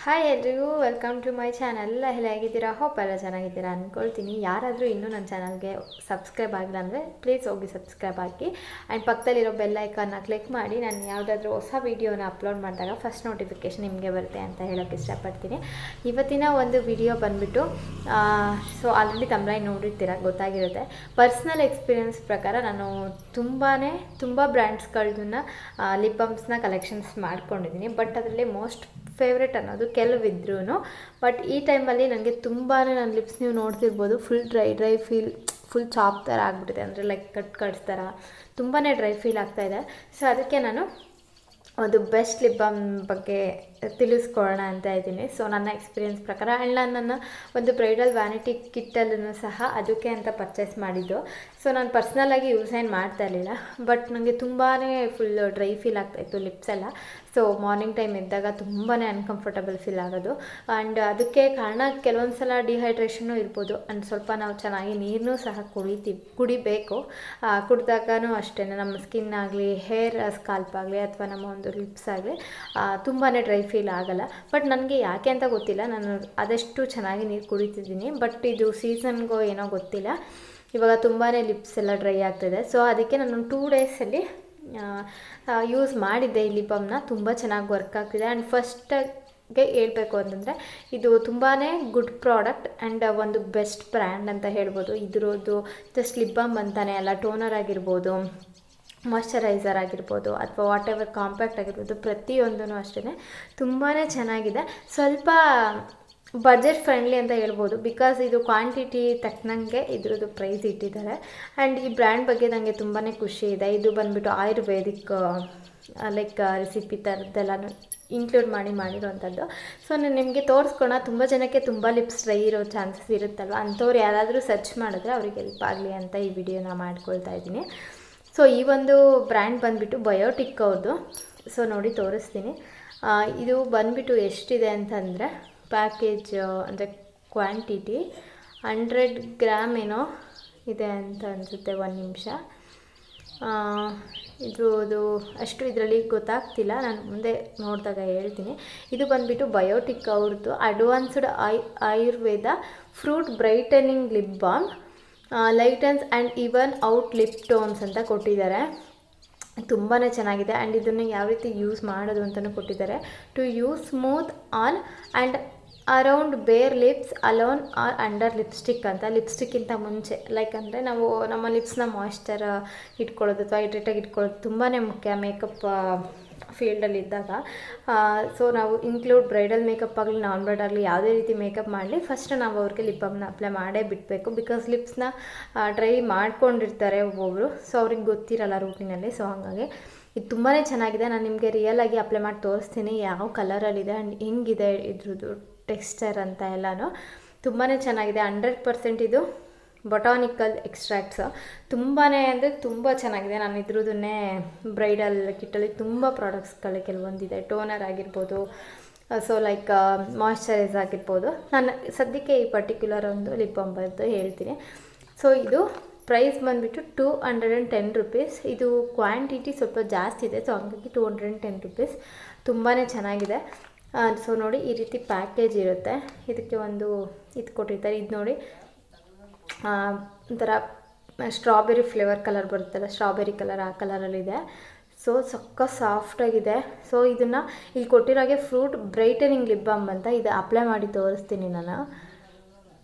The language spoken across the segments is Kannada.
ಹಾಯ್ ಎಲ್ರಿಗೂ ವೆಲ್ಕಮ್ ಟು ಮೈ ಚಾನಲ್. ಎಲ್ಲ ಹೇಗಿದ್ದೀರಾ? ಹೋಪ್ ಎಲ್ಲ ಚೆನ್ನಾಗಿದ್ದೀರಾ ಅಂದ್ಕೊಳ್ತೀನಿ. ಯಾರಾದರೂ ಇನ್ನೂ ನನ್ನ ಚಾನಲ್ಗೆ ಸಬ್ಸ್ಕ್ರೈಬ್ ಆಗಿಲ್ಲ ಅಂದರೆ ಪ್ಲೀಸ್ ಹೋಗಿ ಸಬ್ಸ್ಕ್ರೈಬ್ ಆಗಿ ಆ್ಯಂಡ್ ಪಕ್ಕದಲ್ಲಿರೋ ಬೆಲ್ ಐಕಾನ್ನ ಕ್ಲಿಕ್ ಮಾಡಿ ನಾನು ಯಾವುದಾದ್ರೂ ಹೊಸ ವೀಡಿಯೋನ ಅಪ್ಲೋಡ್ ಮಾಡಿದಾಗ ಫಸ್ಟ್ ನೋಟಿಫಿಕೇಷನ್ ನಿಮಗೆ ಬರುತ್ತೆ ಅಂತ ಹೇಳೋಕ್ಕೆ ಇಷ್ಟಪಡ್ತೀನಿ. ಇವತ್ತಿನ ಒಂದು ವಿಡಿಯೋ ಬಂದುಬಿಟ್ಟು ಸೊ ಆಲ್ರೆಡಿ ತಮ್ಮಲ್ಲಿ ನೋಡಿರ್ತೀರ, ಗೊತ್ತಾಗಿರುತ್ತೆ. ಪರ್ಸ್ನಲ್ ಎಕ್ಸ್ಪೀರಿಯನ್ಸ್ ಪ್ರಕಾರ ನಾನು ತುಂಬ ಬ್ರ್ಯಾಂಡ್ಸ್ಗಳನ್ನ ಲಿಪ್ ಬಾಮ್ಸ್ನ ಕಲೆಕ್ಷನ್ಸ್ ಮಾಡ್ಕೊಂಡಿದ್ದೀನಿ. ಬಟ್ ಅದರಲ್ಲಿ ಮೋಸ್ಟ್ ಫೇವ್ರೆಟ್ ಅನ್ನೋದು ಕೆಲವಿದ್ರೂ, ಬಟ್ ಈ ಟೈಮಲ್ಲಿ ನನಗೆ ತುಂಬಾ ನನ್ನ ಲಿಪ್ಸ್ ನೀವು ನೋಡ್ತಿರ್ಬೋದು ಫುಲ್ ಡ್ರೈ ಫುಲ್ ಚಾಪ್ ಥರ ಆಗಿಬಿಟ್ಟಿದೆ. ಅಂದರೆ ಲೈಕ್ ಕಟ್ಸ್ ಥರ ತುಂಬಾ ಡ್ರೈ ಫೀಲ್ ಆಗ್ತಾಯಿದೆ. ಸೊ ಅದಕ್ಕೆ ನಾನು ಒಂದು ಬೆಸ್ಟ್ ಲಿಪ್ ಬಾಮ್ ಬಗ್ಗೆ ತಿಳಿಸ್ಕೊಳ್ಳೋಣ ಅಂತ ಇದ್ದೀನಿ. ಸೊ ನನ್ನ ಎಕ್ಸ್ಪೀರಿಯನ್ಸ್ ಪ್ರಕಾರ ಆ್ಯಂಡ್ ನಾನು ನನ್ನ ಒಂದು ಬ್ರೈಡಲ್ ವ್ಯಾನಿಟಿ ಕಿಟ್ಟಲ್ಲೂ ಸಹ ಅದಕ್ಕೆ ಅಂತ ಪರ್ಚೇಸ್ ಮಾಡಿದ್ದು. ಸೊ ನಾನು ಪರ್ಸ್ನಲಾಗಿ ಯೂಸ್ ಏನು ಮಾಡ್ತಾ ಇರಲಿಲ್ಲ, ಬಟ್ ನನಗೆ ತುಂಬಾ ಫುಲ್ ಡ್ರೈ ಫೀಲ್ ಆಗ್ತಾಯಿತ್ತು ಲಿಪ್ಸ್ ಎಲ್ಲ. ಸೊ ಮಾರ್ನಿಂಗ್ ಟೈಮ್ ಇದ್ದಾಗ ತುಂಬಾ ಅನ್ಕಂಫರ್ಟಬಲ್ ಫೀಲ್ ಆಗೋದು. ಆ್ಯಂಡ್ ಅದಕ್ಕೆ ಕಾರಣ ಕೆಲವೊಂದು ಸಲ ಡಿಹೈಡ್ರೇಷನ್ನು ಇರ್ಬೋದು. ಆ್ಯಂಡ್ ಸ್ವಲ್ಪ ನಾವು ಚೆನ್ನಾಗಿ ನೀರನ್ನೂ ಸಹ ಕುಡಿಬೇಕು. ಕುಡಿದಾಗೂ ಅಷ್ಟೇ ನಮ್ಮ ಸ್ಕಿನ್ ಆಗಲಿ, ಹೇರ್ ಸ್ಕಾಲ್ಪ್ ಆಗಲಿ ಅಥವಾ ನಮ್ಮ ಒಂದು ಲಿಪ್ಸ್ ಆಗಲಿ ತುಂಬಾ ಡ್ರೈ ಫೀಲ್ ಆಗೋಲ್ಲ. ಬಟ್ ನನಗೆ ಯಾಕೆ ಅಂತ ಗೊತ್ತಿಲ್ಲ, ನಾನು ಆದಷ್ಟು ಚೆನ್ನಾಗಿ ನೀರು ಕುಡಿತಿದ್ದೀನಿ. ಬಟ್ ಇದು ಸೀಸನ್ಗೋ ಏನೋ ಗೊತ್ತಿಲ್ಲ, ಇವಾಗ ತುಂಬಾ ಲಿಪ್ಸ್ ಎಲ್ಲ ಡ್ರೈ ಆಗ್ತಿದೆ. ಸೊ ಅದಕ್ಕೆ ನಾನು 2 ಡೇಸಲ್ಲಿ ಯೂಸ್ ಮಾಡಿದ್ದೆ ಈ ಲಿಪ್ ಬಾಮ್ನ. ತುಂಬ ಚೆನ್ನಾಗಿ ವರ್ಕ್ ಆಗ್ತಿದೆ. ಆ್ಯಂಡ್ ಫಸ್ಟಾಗೆ ಹೇಳ್ಬೇಕು ಅಂತಂದರೆ ಇದು ತುಂಬಾ ಗುಡ್ ಪ್ರಾಡಕ್ಟ್ ಆ್ಯಂಡ್ ಒಂದು ಬೆಸ್ಟ್ ಬ್ರ್ಯಾಂಡ್ ಅಂತ ಹೇಳ್ಬೋದು. ಇದ್ರದ್ದು ಜಸ್ಟ್ ಲಿಪ್ ಬಾಮ್ ಅಂತಾನೆ ಅಲ್ಲ, ಟೋನರ್ ಆಗಿರ್ಬೋದು, ಮಾಯ್ಶ್ಚರೈಸರ್ ಆಗಿರ್ಬೋದು ಅಥವಾ ವಾಟ್ ಎವರ್ ಕಾಂಪ್ಯಾಕ್ಟ್ ಆಗಿರ್ಬೋದು, ಪ್ರತಿಯೊಂದೂ ಅಷ್ಟೇ ತುಂಬಾ ಚೆನ್ನಾಗಿದೆ. ಸ್ವಲ್ಪ ಬಜೆಟ್ ಫ್ರೆಂಡ್ಲಿ ಅಂತ ಹೇಳ್ಬೋದು. ಬಿಕಾಸ್ ಇದು ಕ್ವಾಂಟಿಟಿ ತಕ್ಕನಂಗೆ ಇದ್ರದ್ದು ಪ್ರೈಸ್ ಇಟ್ಟಿದ್ದಾರೆ. ಆ್ಯಂಡ್ ಈ ಬ್ರ್ಯಾಂಡ್ ಬಗ್ಗೆ ನನಗೆ ತುಂಬಾ ಖುಷಿ ಇದೆ. ಇದು ಬಂದುಬಿಟ್ಟು ಆಯುರ್ವೇದಿಕ್ ಲೈಕ್ ರೆಸಿಪಿ ಥರದ್ದೆಲ್ಲನೂ ಇನ್ಕ್ಲೂಡ್ ಮಾಡಿರೋವಂಥದ್ದು. ಸೊ ನಾನು ನಿಮಗೆ ತೋರಿಸ್ಕೊಳ, ತುಂಬ ಜನಕ್ಕೆ ತುಂಬ ಲಿಪ್ಸ್ ಡ್ರೈ ಇರೋ ಚಾನ್ಸಸ್ ಇರುತ್ತಲ್ವ, ಅಂಥವ್ರು ಯಾರಾದರೂ ಸರ್ಚ್ ಮಾಡಿದ್ರೆ ಅವ್ರಿಗೆ ಹೆಲ್ಪ್ ಆಗಲಿ ಅಂತ ಈ ವಿಡಿಯೋನ ಮಾಡ್ಕೊಳ್ತಾ ಇದ್ದೀನಿ. ಸೊ ಈ ಒಂದು ಬ್ರ್ಯಾಂಡ್ ಬಂದುಬಿಟ್ಟು ಬಯೋಟಿಕ್ ಅವ್ರದ್ದು. ಸೊ ನೋಡಿ ತೋರಿಸ್ತೀನಿ. ಇದು ಬಂದುಬಿಟ್ಟು ಎಷ್ಟಿದೆ ಅಂತಂದರೆ ಪ್ಯಾಕೇಜ್ ಅಂದರೆ ಕ್ವಾಂಟಿಟಿ 100 ಗ್ರಾಮ್ ಏನೋ ಇದೆ ಅಂತ ಅನಿಸುತ್ತೆ. 1 ನಿಮಿಷ, ಇದು ಅಷ್ಟು ಇದರಲ್ಲಿ ಗೊತ್ತಾಗ್ತಿಲ್ಲ, ನಾನು ಮುಂದೆ ನೋಡಿದಾಗ ಹೇಳ್ತೀನಿ. ಇದು ಬಂದುಬಿಟ್ಟು ಬಯೋಟಿಕ್ ಅವ್ರದ್ದು advanced Ayurveda fruit brightening lip balm, lightens and even out lip tones ಅಂತ ಕೊಟ್ಟಿದ್ದಾರೆ. ತುಂಬಾ ಚೆನ್ನಾಗಿದೆ. ಆ್ಯಂಡ್ ಇದನ್ನು ಯಾವ ರೀತಿ ಯೂಸ್ ಮಾಡೋದು ಅಂತಲೂ ಕೊಟ್ಟಿದ್ದಾರೆ. To use smooth on and around bare lips alone or under lipstick ಅಂತ. ಲಿಪ್ಸ್ಟಿಕ್ಕಿಂತ ಮುಂಚೆ ಲೈಕ್ ಅಂದರೆ ನಾವು ನಮ್ಮ ಲಿಪ್ಸ್ನ ಮಾಯ್ಶ್ಚರ್ ಇಟ್ಕೊಳ್ಳೋದು ಅಥವಾ ಹೈಡ್ರೇಟಾಗಿ ಇಟ್ಕೊಳ್ಳೋದು ತುಂಬಾ ಮುಖ್ಯ ಮೇಕಪ್ ಫೀಲ್ಡಲ್ಲಿ ಇದ್ದಾಗ. ಸೊ ನಾವು ಇನ್ಕ್ಲೂಡ್ ಬ್ರೈಡಲ್ ಮೇಕಪ್ ಆಗಲಿ ನಾನ್ ಬ್ರೈಡ್ ಆಗಲಿ ಯಾವುದೇ ರೀತಿ ಮೇಕಪ್ ಮಾಡಲಿ, ಫಸ್ಟ್ ನಾವು ಅವ್ರಿಗೆ ಲಿಪ್ ಬಾಮ್ನ ಅಪ್ಲೈ ಮಾಡೇ ಬಿಡಬೇಕು. ಬಿಕಾಸ್ ಲಿಪ್ಸ್ನ ಡ್ರೈ ಮಾಡ್ಕೊಂಡಿರ್ತಾರೆ ಒಬ್ಬೊಬ್ಬರು, ಸೊ ಅವ್ರಿಗೆ ಗೊತ್ತಿರಲ್ಲ ರೂಟಿನಲ್ಲಿ. ಸೊ ಹಾಗಾಗಿ ಇದು ತುಂಬಾ ಚೆನ್ನಾಗಿದೆ. ನಾನು ನಿಮಗೆ ರಿಯಲಾಗಿ ಅಪ್ಲೈ ಮಾಡಿ ತೋರಿಸ್ತೀನಿ ಯಾವ ಕಲರಲ್ಲಿದೆ ಆ್ಯಂಡ್ ಹೆಂಗಿದೆ ಇದ್ರದ್ದು ಟೆಕ್ಸ್ಚರ್ ಅಂತ ಎಲ್ಲನೂ. ತುಂಬಾ ಚೆನ್ನಾಗಿದೆ. 100% ಇದು ಬೊಟಾನಿಕಲ್ ಎಕ್ಸ್ಟ್ರಾಕ್ಟ್ಸ್. ತುಂಬಾ ಅಂದರೆ ತುಂಬ ಚೆನ್ನಾಗಿದೆ. ನಾನು ಇದ್ರದನ್ನೇ ಬ್ರೈಡಲ್ ಕಿಟ್ಟಲ್ಲಿ ತುಂಬ ಪ್ರಾಡಕ್ಟ್ಸ್ಗಳು ಕೆಲವೊಂದಿದೆ, ಟೋನರ್ ಆಗಿರ್ಬೋದು, ಸೊ ಲೈಕ್ ಮಾಯ್ಶ್ಚರೈಸ್ ಆಗಿರ್ಬೋದು. ನಾನು ಸದ್ಯಕ್ಕೆ ಈ ಪರ್ಟಿಕ್ಯುಲರ್ ಒಂದು ಲಿಪ್ ಬಾಮ್ ಬಂದು ಹೇಳ್ತೀನಿ. ಸೊ ಇದು ಪ್ರೈಸ್ ಬಂದುಬಿಟ್ಟು 210 ರುಪೀಸ್. ಇದು ಕ್ವಾಂಟಿಟಿ ಸ್ವಲ್ಪ ಜಾಸ್ತಿ ಇದೆ, ಸೊ ಹಂಗಾಗಿ 210 ರುಪೀಸ್. ತುಂಬಾ ಚೆನ್ನಾಗಿದೆ. ಸೊ ನೋಡಿ ಈ ರೀತಿ ಪ್ಯಾಕೇಜ್ ಇರುತ್ತೆ. ಇದಕ್ಕೆ ಒಂದು ಇದು ಕೊಟ್ಟಿರ್ತಾರೆ. ಇದು ನೋಡಿ ಒಂಥರ ಸ್ಟ್ರಾಬೆರಿ ಫ್ಲೇವರ್ ಕಲರ್ ಬರುತ್ತಲ್ಲ, ಸ್ಟ್ರಾಬೆರಿ ಕಲರ್, ಆ ಕಲರಲ್ಲಿದೆ. ಸೊ ಸಕ್ಕ ಸಾಫ್ಟಾಗಿದೆ. ಸೊ ಇದನ್ನು ಇಲ್ಲಿ ಕೊಟ್ಟಿರೋಗೆ ಫ್ರೂಟ್ ಬ್ರೈಟನಿಂಗ್ ಲಿಪ್ ಬಾಮ್ ಅಂತ. ಇದು ಅಪ್ಲೈ ಮಾಡಿ ತೋರಿಸ್ತೀನಿ ನಾನು.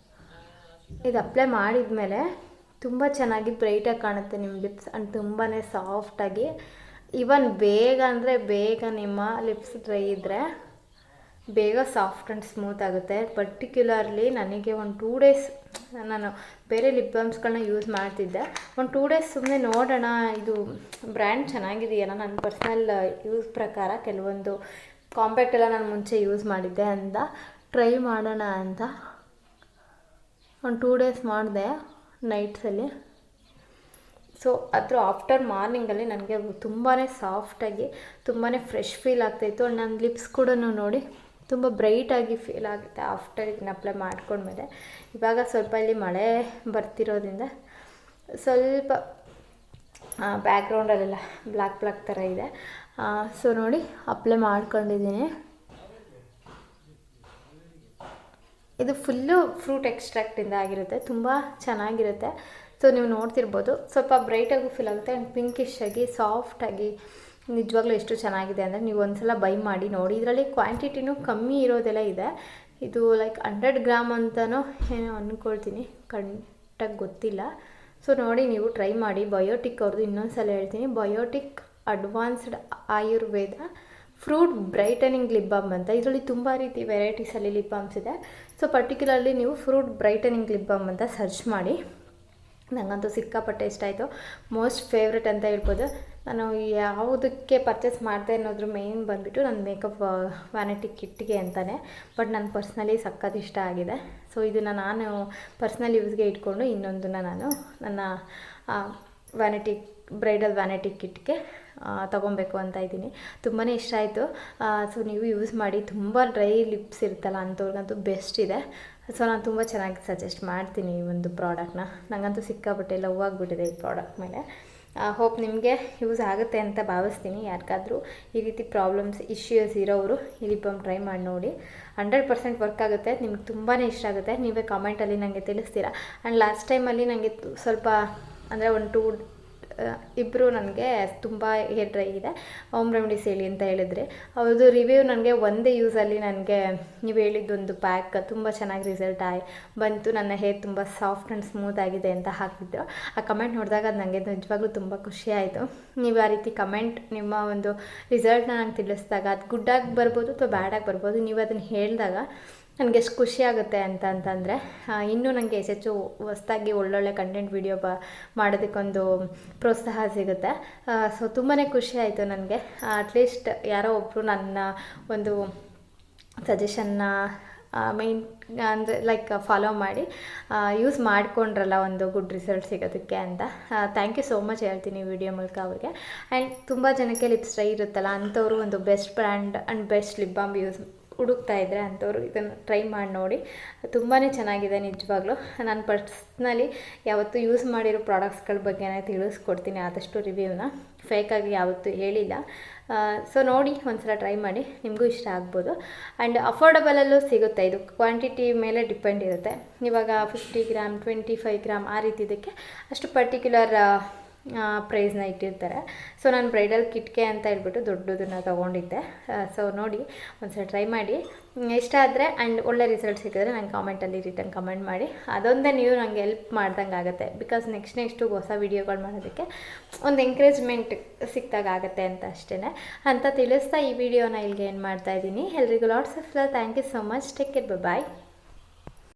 ಇದು ಅಪ್ಲೈ ಮಾಡಿದ ಮೇಲೆ ತುಂಬ ಚೆನ್ನಾಗಿ ಬ್ರೈಟಾಗಿ ಕಾಣುತ್ತೆ ನಿಮ್ಮ ಲಿಪ್ಸ್. ಆ್ಯಂಡ್ ತುಂಬಾ ಸಾಫ್ಟಾಗಿ, ಈವನ್ ಬೇಗ ಅಂದರೆ ಬೇಗ ನಿಮ್ಮ ಲಿಪ್ಸ್ ಡ್ರೈ ಇದ್ದರೆ ಬೇಗ ಸಾಫ್ಟ್ ಆ್ಯಂಡ್ ಸ್ಮೂತ್ ಆಗುತ್ತೆ. ಪರ್ಟಿಕ್ಯುಲರ್ಲಿ ನನಗೆ ಒಂದು 2 ಡೇಸ್, ನಾನು ಬೇರೆ ಲಿಪ್ ಬಾಮ್ಸ್ಗಳನ್ನ ಯೂಸ್ ಮಾಡ್ತಿದ್ದೆ. ಒಂದು 2 ಡೇಸ್ ಸುಮ್ಮನೆ ನೋಡೋಣ ಇದು ಬ್ರ್ಯಾಂಡ್ ಚೆನ್ನಾಗಿದೆಯಲ್ಲ, ನನ್ನ ಪರ್ಸ್ನಲ್ ಯೂಸ್ ಪ್ರಕಾರ ಕೆಲವೊಂದು ಕಾಂಪ್ಯಾಕ್ಟ್ ಎಲ್ಲ ನಾನು ಮುಂಚೆ ಯೂಸ್ ಮಾಡಿದ್ದೆ ಅಂತ ಟ್ರೈ ಮಾಡೋಣ ಅಂತ ಒಂದು 2 ಡೇಸ್ ಮಾಡಿದೆ ನೈಟ್ಸಲ್ಲಿ. ಸೊ ಅದ್ರ ಆಫ್ಟರ್ ಮಾರ್ನಿಂಗಲ್ಲಿ ನನಗೆ ತುಂಬಾ ಸಾಫ್ಟಾಗಿ ತುಂಬಾ ಫ್ರೆಶ್ ಫೀಲ್ ಆಗ್ತಾಯಿತ್ತು. ನನ್ನ ಲಿಪ್ಸ್ ಕೂಡ ನೋಡಿ ತುಂಬ ಬ್ರೈಟಾಗಿ ಫೀಲ್ ಆಗುತ್ತೆ ಆಫ್ಟರ್ ಇದನ್ನ ಅಪ್ಲೈ ಮಾಡ್ಕೊಂಡ್ಮೇಲೆ. ಇವಾಗ ಸ್ವಲ್ಪ ಇಲ್ಲಿ ಮಳೆ ಬರ್ತಿರೋದ್ರಿಂದ ಸ್ವಲ್ಪ ಬ್ಯಾಕ್ಗ್ರೌಂಡಲ್ಲೆಲ್ಲ ಬ್ಲ್ಯಾಕ್ ಥರ ಇದೆ. ಸೊ ನೋಡಿ ಅಪ್ಲೈ ಮಾಡ್ಕೊಂಡಿದ್ದೀನಿ. ಇದು ಫುಲ್ಲು ಫ್ರೂಟ್ ಎಕ್ಸ್ಟ್ರಾಕ್ಟಿಂದ ಆಗಿರುತ್ತೆ, ತುಂಬ ಚೆನ್ನಾಗಿರುತ್ತೆ. ಸೊ ನೀವು ನೋಡ್ತಿರ್ಬೋದು, ಸ್ವಲ್ಪ ಬ್ರೈಟಾಗೂ ಫೀಲ್ ಆಗುತ್ತೆ ಆ್ಯಂಡ್ ಪಿಂಕಿಶ್ ಆಗಿ ಸಾಫ್ಟಾಗಿ ನಿಜವಾಗ್ಲೂ ಎಷ್ಟು ಚೆನ್ನಾಗಿದೆ ಅಂದರೆ ನೀವು ಒಂದ್ಸಲ ಬೈ ಮಾಡಿ ನೋಡಿ. ಇದರಲ್ಲಿ ಕ್ವಾಂಟಿಟಿನೂ ಕಮ್ಮಿ ಇರೋದೆಲ್ಲ ಇದೆ. ಇದು ಲೈಕ್ 100 ಗ್ರಾಮ್ ಅಂತಲೋ ಏನೋ ಅಂದ್ಕೊಳ್ತೀನಿ, ಕರೆಕ್ಟಾಗಿ ಗೊತ್ತಿಲ್ಲ. ಸೊ ನೋಡಿ ನೀವು ಟ್ರೈ ಮಾಡಿ. ಬಯೋಟಿಕ್ ಅವ್ರದ್ದು ಇನ್ನೊಂದು ಸಲ ಹೇಳ್ತೀನಿ, biotic advanced Ayurveda fruit brightening lip balm ಅಂತ. ಇದರಲ್ಲಿ ತುಂಬ ರೀತಿ ವೆರೈಟೀಸಲ್ಲಿ ಲಿಪ್ ಬಾಮ್ಸ್ ಇದೆ. ಸೊ ಪರ್ಟಿಕ್ಯುಲರ್ಲಿ ನೀವು ಫ್ರೂಟ್ ಬ್ರೈಟನಿಂಗ್ ಲಿಪ್ ಬಾಮ್ ಅಂತ ಸರ್ಚ್ ಮಾಡಿ. ನನಗಂತೂ ಸಿಕ್ಕಾಪಟ್ಟೆ ಇಷ್ಟ ಆಯಿತು, ಮೋಸ್ಟ್ ಫೇವ್ರೆಟ್ ಅಂತ ಹೇಳ್ಬೋದು. ನಾನು ಯಾವುದಕ್ಕೆ ಪರ್ಚೇಸ್ ಮಾಡಿದೆ ಅನ್ನೋದ್ರ ಮೇನ್ ಬಂದುಬಿಟ್ಟು ನನ್ನ ಮೇಕಪ್ ವ್ಯಾನಿಟಿ ಕಿಟ್ಗೆ ಅಂತಲೇ. ಬಟ್ ನನ್ನ ಪರ್ಸ್ನಲಿ ಸಖತ್ ಇಷ್ಟ ಆಗಿದೆ. ಸೊ ಇದನ್ನು ನಾನು ಪರ್ಸ್ನಲ್ ಯೂಸ್ಗೆ ಇಟ್ಕೊಂಡು ಇನ್ನೊಂದನ್ನು ನಾನು ನನ್ನ ವ್ಯಾನಿಟಿ ಬ್ರೈಡಲ್ ವ್ಯಾನಿಟಿ ಕಿಟ್ಗೆ ತೊಗೊಬೇಕು ಅಂತ ಇದ್ದೀನಿ. ತುಂಬಾ ಇಷ್ಟ ಆಯಿತು. ಸೊ ನೀವು ಯೂಸ್ ಮಾಡಿ. ತುಂಬ ಡ್ರೈ ಲಿಪ್ಸ್ ಇರುತ್ತಲ್ಲ ಅಂಥವ್ರಿಗಂತೂ ಬೆಸ್ಟ್ ಇದೆ. ಸೊ ನಾನು ತುಂಬ ಚೆನ್ನಾಗಿ ಸಜೆಸ್ಟ್ ಮಾಡ್ತೀನಿ ಈ ಒಂದು ಪ್ರಾಡಕ್ಟ್ನ. ನನಗಂತೂ ಸಿಕ್ಕಾಪಟ್ಟೆ ಲವ್ ಆಗಿಬಿಟ್ಟಿದೆ ಈ ಪ್ರಾಡಕ್ಟ್ ಮೇಲೆ. ಹೋಪ್ ನಿಮಗೆ ಯೂಸ್ ಆಗುತ್ತೆ ಅಂತ ಭಾವಿಸ್ತೀನಿ. ಯಾರಿಗಾದರೂ ಈ ರೀತಿ ಪ್ರಾಬ್ಲಮ್ಸ್ ಇಶ್ಯೂಸ್ ಇರೋರು ಈ ಲಿಪ್ ಬಾಮ್ ಟ್ರೈ ಮಾಡಿ ನೋಡಿ. 100% ವರ್ಕ್ ಆಗುತ್ತೆ, ನಿಮ್ಗೆ ತುಂಬಾ ಇಷ್ಟ ಆಗುತ್ತೆ. ನೀವೇ ಕಾಮೆಂಟಲ್ಲಿ ನನಗೆ ತಿಳಿಸ್ತೀರಾ. ಆ್ಯಂಡ್ ಲಾಸ್ಟ್ ಟೈಮಲ್ಲಿ ನನಗೆ ಸ್ವಲ್ಪ ಅಂದರೆ ಇಬ್ಬರು ನನಗೆ ತುಂಬ ಹೇರ್ ಡ್ರೈ ಇದೆ, ಹೋಮ್ ರೆಮಿಡೀಸ್ ಹೇಳಿ ಅಂತ ಹೇಳಿದರೆ ಅವ್ರದ್ದು ರಿವ್ಯೂ ನನಗೆ ಒಂದೇ ಯೂಸಲ್ಲಿ ನನಗೆ ನೀವು ಹೇಳಿದ್ದೊಂದು ಪ್ಯಾಕ್ ತುಂಬ ಚೆನ್ನಾಗಿ ರಿಸಲ್ಟ್ ಬಂತು, ನನ್ನ ಹೇರ್ ತುಂಬ ಸಾಫ್ಟ್ ಆ್ಯಂಡ್ ಸ್ಮೂತ್ ಆಗಿದೆ ಅಂತ ಹಾಕಿದ್ರು. ಆ ಕಮೆಂಟ್ ನೋಡಿದಾಗ ಅದು ನನಗೆ ನಿಜವಾಗ್ಲೂ ತುಂಬ ಖುಷಿ ಆಯಿತು. ನೀವು ಆ ರೀತಿ ಕಮೆಂಟ್ ನಿಮ್ಮ ಒಂದು ರಿಸಲ್ಟ್ನ ನಂಗೆ ತಿಳಿಸಿದಾಗ ಅದು ಗುಡ್ಡಾಗಿ ಬರ್ಬೋದು ಅಥವಾ ಬ್ಯಾಡಾಗಿ ಬರ್ಬೋದು, ನೀವು ಅದನ್ನು ಹೇಳಿದಾಗ ನನಗೆ ಎಷ್ಟು ಖುಷಿ ಆಗುತ್ತೆ ಅಂತಂದರೆ ಇನ್ನೂ ನನಗೆ ಹೆಚ್ಚೆಚ್ಚು ಹೊಸ್ದಾಗಿ ಒಳ್ಳೊಳ್ಳೆ ಕಂಟೆಂಟ್ ವೀಡಿಯೋ ಮಾಡೋದಕ್ಕೊಂದು ಪ್ರೋತ್ಸಾಹ ಸಿಗುತ್ತೆ. ಸೊ ತುಂಬಾ ಖುಷಿ ಆಯಿತು ನನಗೆ. ಅಟ್ಲೀಸ್ಟ್ ಯಾರೋ ಒಬ್ಬರು ನನ್ನ ಒಂದು ಸಜೆಷನ್ನ ಮೈನ್ ಅಂದರೆ ಲೈಕ್ ಫಾಲೋ ಮಾಡಿ ಯೂಸ್ ಮಾಡಿಕೊಂಡ್ರಲ್ಲ ಒಂದು ಗುಡ್ ರಿಸಲ್ಟ್ ಸಿಗೋದಕ್ಕೆ ಅಂತ. ಥ್ಯಾಂಕ್ ಯು ಸೋ ಮಚ್ ಹೇಳ್ತೀನಿ ವಿಡಿಯೋ ಮೂಲಕ ಅವ್ರಿಗೆ. ಆ್ಯಂಡ್ ತುಂಬ ಜನಕ್ಕೆ ಲಿಪ್ಸ್ ಡ್ರೈ ಇರುತ್ತಲ್ಲ ಅಂಥವ್ರು ಒಂದು best brand and best lip balm ಹುಡುಕ್ತಾ ಇದ್ದರೆ ಅಂಥವ್ರು ಇದನ್ನು ಟ್ರೈ ಮಾಡಿ ನೋಡಿ. ತುಂಬಾ ಚೆನ್ನಾಗಿದೆ ನಿಜವಾಗ್ಲೂ. ನಾನು ಪರ್ಸ್ನಲಿ ಯಾವತ್ತೂ ಯೂಸ್ ಮಾಡಿರೋ ಪ್ರಾಡಕ್ಟ್ಸ್ಗಳ ಬಗ್ಗೆನೇ ತಿಳಿಸ್ಕೊಡ್ತೀನಿ, ಆದಷ್ಟು ರಿವ್ಯೂನ ಫೇಕಾಗಿ ಯಾವತ್ತೂ ಹೇಳಿಲ್ಲ. ಸೊ ನೋಡಿ ಒಂದ್ಸಲ ಟ್ರೈ ಮಾಡಿ, ನಿಮಗೂ ಇಷ್ಟ ಆಗ್ಬೋದು. ಆ್ಯಂಡ್ ಅಫೋರ್ಡಬಲಲ್ಲೂ ಸಿಗುತ್ತೆ. ಇದು ಕ್ವಾಂಟಿಟಿ ಮೇಲೆ ಡಿಪೆಂಡ್ ಇರುತ್ತೆ. ಇವಾಗ 50 ಗ್ರಾಮ್ 25 ಗ್ರಾಮ್ ಆ ರೀತಿ ಇದಕ್ಕೆ ಅಷ್ಟು ಪರ್ಟಿಕ್ಯುಲರ್ ಪ್ರೈಸ್ನ ಇಟ್ಟಿರ್ತಾರೆ. ಸೊ ನಾನು ಬ್ರೈಡಲ್ ಕಿಟ್ಗೆ ಅಂತ ಹೇಳ್ಬಿಟ್ಟು ದೊಡ್ಡದನ್ನು ತೊಗೊಂಡಿದ್ದೆ. ಸೊ ನೋಡಿ ಒಂದ್ಸಲ ಟ್ರೈ ಮಾಡಿ, ಇಷ್ಟ ಆದರೆ ಆ್ಯಂಡ್ ಒಳ್ಳೆ ರಿಸಲ್ಟ್ ಸಿಕ್ಕಿದ್ರೆ ನಂಗೆ ಕಾಮೆಂಟಲ್ಲಿ ರಿಟರ್ನ್ ಕಮೆಂಟ್ ಮಾಡಿ. ಅದೊಂದೇ ನೀವು ನನಗೆ ಹೆಲ್ಪ್ ಮಾಡ್ದಂಗೆ ಆಗುತ್ತೆ. ಬಿಕಾಸ್ ನೆಕ್ಸ್ಟು ಹೊಸ ವೀಡಿಯೋಗಳು ಮಾಡೋದಕ್ಕೆ ಒಂದು ಎಂಕರೇಜ್ಮೆಂಟ್ ಸಿಕ್ಕಿದಾಗ ಆಗುತ್ತೆ ಅಂತ ಅಷ್ಟೇ ಅಂತ ತಿಳಿಸ್ತಾ ಈ ವಿಡಿಯೋನ ಇಲ್ಲಿಗೆ ಏನು ಮಾಡ್ತಾಯಿದ್ದೀನಿ. ಎಲ್ರಿಗೂ lots of love. Thank you so much. Take care. Bye.